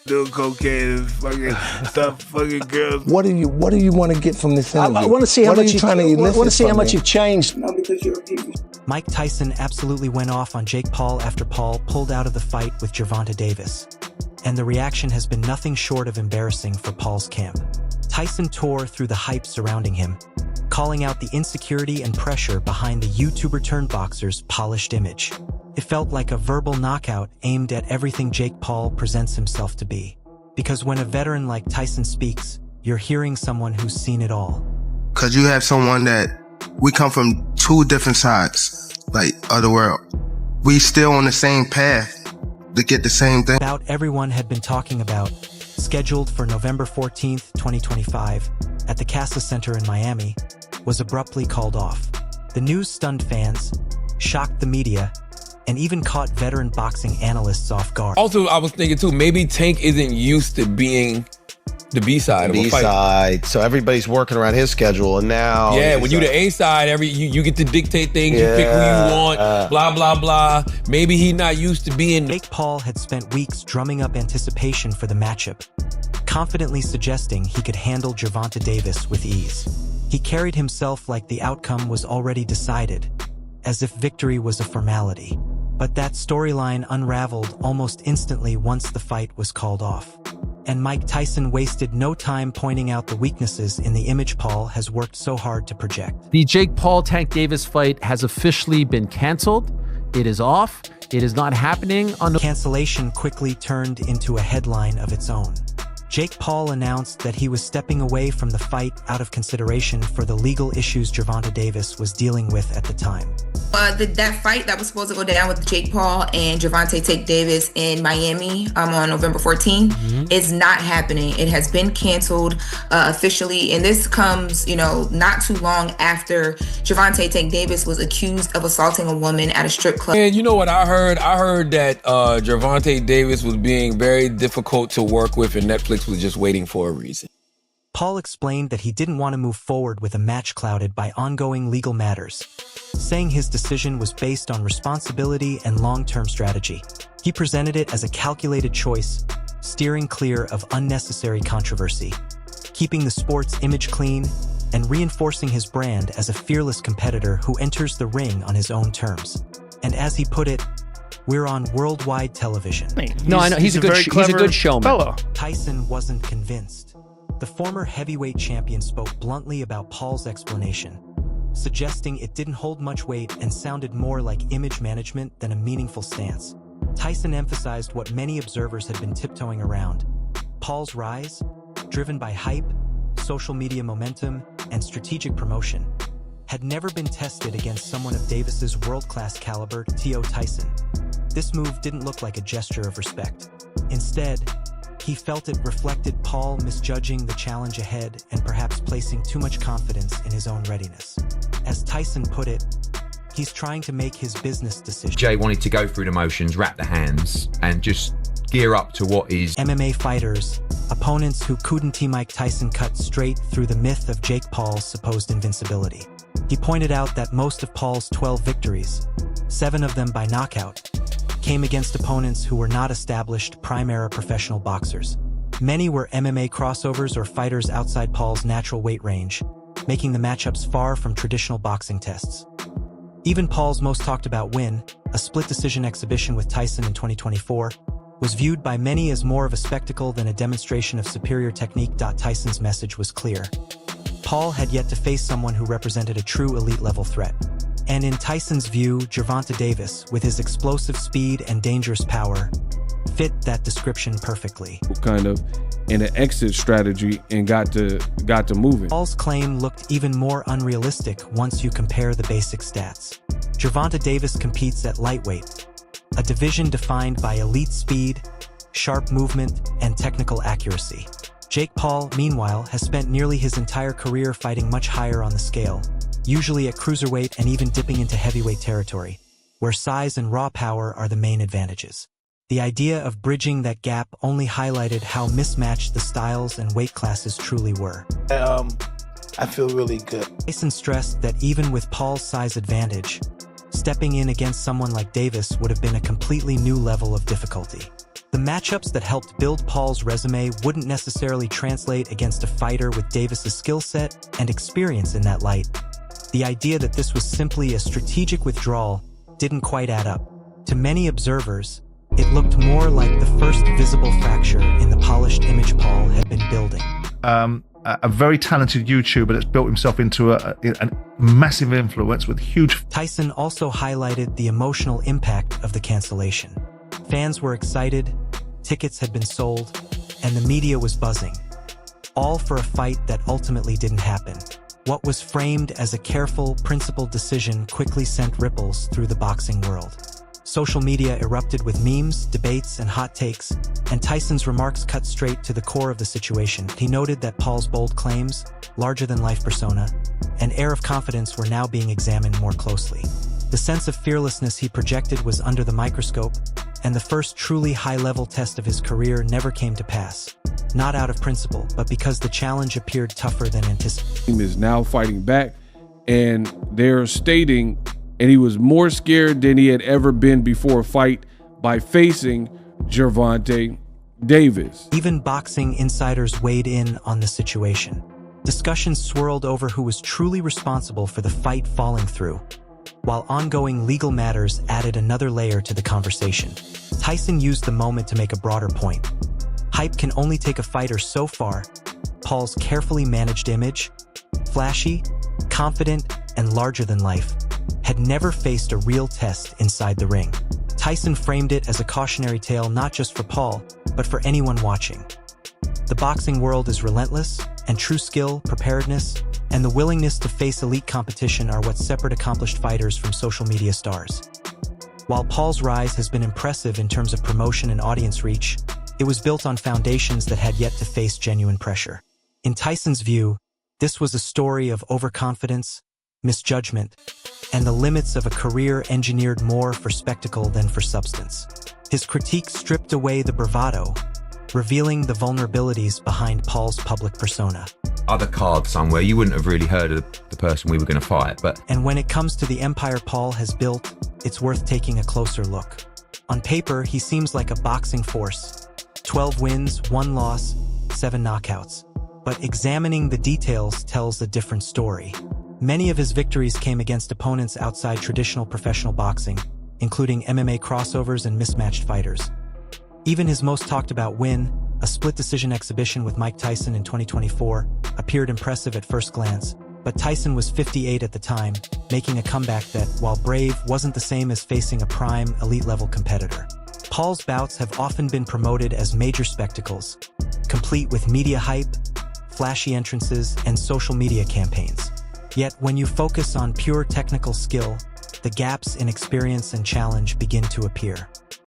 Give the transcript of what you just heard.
doing cocaine and fucking stuff, fucking girls. What do you want to get from this interview? I want to see how much you've changed. No, because you're a people. Mike Tyson absolutely went off on Jake Paul after Paul pulled out of the fight with Gervonta Davis. And the reaction has been nothing short of embarrassing for Paul's camp. Tyson tore through the hype surrounding him, calling out the insecurity and pressure behind the YouTuber-turned-boxer's polished image. It felt like a verbal knockout aimed at everything Jake Paul presents himself to be. Because when a veteran like Tyson speaks, you're hearing someone who's seen it all. Because you have someone that we come from two different sides, like, of the world. We still on the same path to get the same thing. Bout everyone had been talking about, scheduled for November 14th, 2025, at the Casa Center in Miami, was abruptly called off. The news stunned fans, shocked the media, and even caught veteran boxing analysts off guard. Also, I was thinking too, maybe Tank isn't used to being the B-side of a fight. B-side, so everybody's working around his schedule, and now... Yeah, when you the A-side, you get to dictate things, you pick who you want, blah, blah, blah. Maybe he's not used to being... Jake Paul had spent weeks drumming up anticipation for the matchup, confidently suggesting he could handle Gervonta Davis with ease. He carried himself like the outcome was already decided, as if victory was a formality. But that storyline unraveled almost instantly once the fight was called off. And Mike Tyson wasted no time pointing out the weaknesses in the image Paul has worked so hard to project. The Jake Paul-Tank Davis fight has officially been canceled. It is off. It is not happening on the... Cancellation quickly turned into a headline of its own. Jake Paul announced that he was stepping away from the fight out of consideration for the legal issues Gervonta Davis was dealing with at the time. That fight that was supposed to go down with Jake Paul and Gervonta Tank Davis in Miami on November 14th is not happening. It has been canceled officially, and this comes, not too long after Gervonta Tank Davis was accused of assaulting a woman at a strip club. And you know what I heard? I heard that Gervonta Davis was being very difficult to work with, and Netflix was just waiting for a reason. Paul explained that he didn't want to move forward with a match clouded by ongoing legal matters, saying his decision was based on responsibility and long-term strategy. He presented it as a calculated choice, steering clear of unnecessary controversy, keeping the sport's image clean, and reinforcing his brand as a fearless competitor who enters the ring on his own terms. And as he put it, we're on worldwide television. No, I know. He's a good showman. Fellow. Tyson wasn't convinced. The former heavyweight champion spoke bluntly about Paul's explanation, suggesting it didn't hold much weight and sounded more like image management than a meaningful stance. Tyson emphasized what many observers had been tiptoeing around. Paul's rise, driven by hype, social media momentum, and strategic promotion, had never been tested against someone of Davis's world-class caliber, T.O. Tyson. This move didn't look like a gesture of respect. Instead, he felt it reflected Paul misjudging the challenge ahead and perhaps placing too much confidence in his own readiness. As Tyson put it, he's trying to make his business decision. Jay wanted to go through the motions, wrap the hands, and just gear up to what is... MMA fighters, opponents who couldn't. Mike Tyson cut straight through the myth of Jake Paul's supposed invincibility. He pointed out that most of Paul's 12 victories, 7 of them by knockout, came against opponents who were not established Primera professional boxers. Many were MMA crossovers or fighters outside Paul's natural weight range, making the matchups far from traditional boxing tests. Even Paul's most talked about win, a split-decision exhibition with Tyson in 2024, was viewed by many as more of a spectacle than a demonstration of superior technique. Tyson's message was clear. Paul had yet to face someone who represented a true elite-level threat. And in Tyson's view, Gervonta Davis, with his explosive speed and dangerous power, fit that description perfectly. Kind of in an exit strategy and got to moving. Paul's claim looked even more unrealistic once you compare the basic stats. Gervonta Davis competes at lightweight, a division defined by elite speed, sharp movement, and technical accuracy. Jake Paul, meanwhile, has spent nearly his entire career fighting much higher on the scale, usually at cruiserweight and even dipping into heavyweight territory, where size and raw power are the main advantages. The idea of bridging that gap only highlighted how mismatched the styles and weight classes truly were. I feel really good. Tyson stressed that even with Paul's size advantage, stepping in against someone like Davis would have been a completely new level of difficulty. The matchups that helped build Paul's resume wouldn't necessarily translate against a fighter with Davis's skill set and experience in that light. The idea that this was simply a strategic withdrawal didn't quite add up. To many observers, it looked more like the first visible fracture in the polished image Paul had been building. A very talented YouTuber that's built himself into a massive influence with huge... Tyson also highlighted the emotional impact of the cancellation. Fans were excited, tickets had been sold, and the media was buzzing. All for a fight that ultimately didn't happen. What was framed as a careful, principled decision quickly sent ripples through the boxing world. Social media erupted with memes, debates, and hot takes, and Tyson's remarks cut straight to the core of the situation. He noted that Paul's bold claims, larger-than-life persona, and air of confidence were now being examined more closely. The sense of fearlessness he projected was under the microscope, and the first truly high-level test of his career never came to pass. Not out of principle, but because the challenge appeared tougher than anticipated. He is now fighting back, and they're stating, and he was more scared than he had ever been before a fight by facing Gervonta Davis. Even boxing insiders weighed in on the situation. Discussions swirled over who was truly responsible for the fight falling through, while ongoing legal matters added another layer to the conversation. Tyson used the moment to make a broader point. Hype can only take a fighter so far. Paul's carefully managed image, flashy, confident, and larger than life, had never faced a real test inside the ring. Tyson framed it as a cautionary tale not just for Paul, but for anyone watching. The boxing world is relentless, and true skill, preparedness, and the willingness to face elite competition are what separate accomplished fighters from social media stars. While Paul's rise has been impressive in terms of promotion and audience reach, it was built on foundations that had yet to face genuine pressure. In Tyson's view, this was a story of overconfidence, misjudgment, and the limits of a career engineered more for spectacle than for substance. His critique stripped away the bravado, revealing the vulnerabilities behind Paul's public persona. Other cards somewhere, you wouldn't have really heard of the person we were going to fight, but... And when it comes to the empire Paul has built, it's worth taking a closer look. On paper, he seems like a boxing force. 12 wins, 1 loss, 7 knockouts. But examining the details tells a different story. Many of his victories came against opponents outside traditional professional boxing, including MMA crossovers and mismatched fighters. Even his most talked about win, a split decision exhibition with Mike Tyson in 2024, appeared impressive at first glance, but Tyson was 58 at the time, making a comeback that, while brave, wasn't the same as facing a prime, elite-level competitor. Paul's bouts have often been promoted as major spectacles, complete with media hype, flashy entrances, and social media campaigns. Yet when you focus on pure technical skill, the gaps in experience and challenge begin to appear.